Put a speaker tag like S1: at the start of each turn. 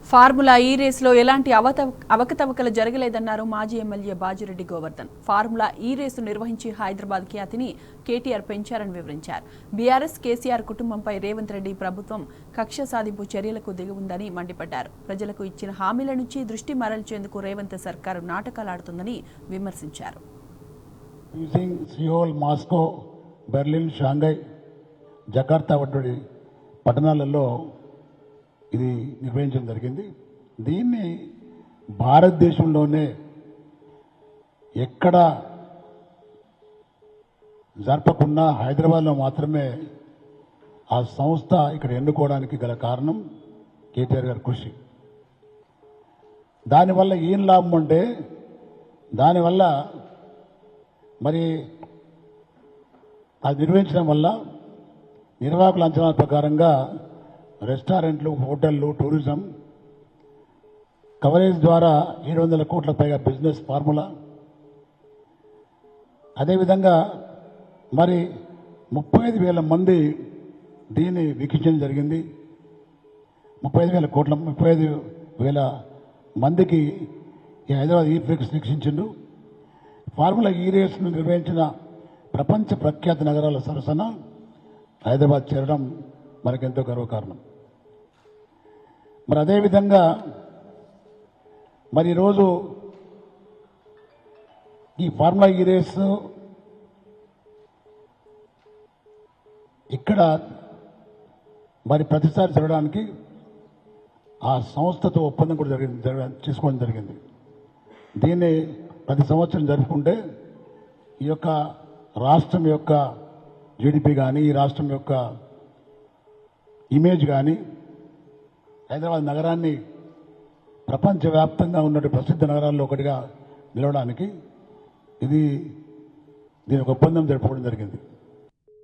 S1: Formula ఈ రేసులో ఎలాంటి అవకతవకలు జరగలేదన్నారు మాజీ ఎమ్మెల్యే బాజిరెడ్డి గోవర్ధన్. ఫార్ములా ఈ రేసు నిర్వహించి హైదరాబాద్ ఖ్యాతిని కేటీఆర్ పెంచారని వివరించారు. బీఆర్ఎస్ కేసీఆర్ కుటుంబంపై రేవంత్ రెడ్డి ప్రభుత్వం కక్ష సాధింపు చర్యలకు దిగి ఉందని మండిపడ్డారు. ప్రజలకు ఇచ్చిన హామీల నుంచి దృష్టి మరల్చేందుకు రేవంత్ సర్కారు నాటకాలాడుతుందని విమర్శించారు.
S2: Seoul, Moscow, Berlin, Shanghai, Jakarta వంటి పట్టణాలలో ఇది నిర్వహించడం జరిగింది. దీన్ని భారతదేశంలోనే ఎక్కడ జరపకుండా హైదరాబాద్లో మాత్రమే ఆ సంస్థ ఇక్కడ ఎన్నుకోవడానికి గల కారణం కేటీఆర్ గారి కృషి. దానివల్ల ఏం లాభం అంటే, దానివల్ల మరి అది నిర్వహించడం వల్ల నిర్వాహకుల అంచనాల ప్రకారంగా రెస్టారెంట్లు, హోటళ్లు, టూరిజం కవరేజ్ ద్వారా 700 కోట్ల పైగా బిజినెస్ ఫార్ములా. అదేవిధంగా మరి 35,000 మంది దీన్ని వీక్షించడం జరిగింది. 35,000 మందికి ఈ హైదరాబాద్ ఈ ఫ్లెక్స్ వీక్షించిండు. ఫార్ములా ఈ రేసును నిర్వహించిన ప్రపంచ ప్రఖ్యాత నగరాల సరసన హైదరాబాద్ చేరడం మనకెంతో గర్వకారణం. మరి అదేవిధంగా మరి ఈరోజు ఈ ఫార్ములా ఈ రేసు ఇక్కడ మరి ప్రతిసారి జరగడానికి ఆ సంస్థతో ఒప్పందం కూడా చేసుకోవడం జరిగింది. దీన్ని ప్రతి సంవత్సరం జరుపుకుంటే ఈ యొక్క రాష్ట్రం యొక్క జీడిపి కానీ, ఈ రాష్ట్రం యొక్క ఇమేజ్ కానీ, హైదరాబాద్ నగరాన్ని ప్రపంచవ్యాప్తంగా ఉన్నటువంటి ప్రసిద్ధ నగరాల్లో ఒకటిగా నిలవడానికి దీని ఒక ఒప్పందం జరుపుకోవడం జరిగింది.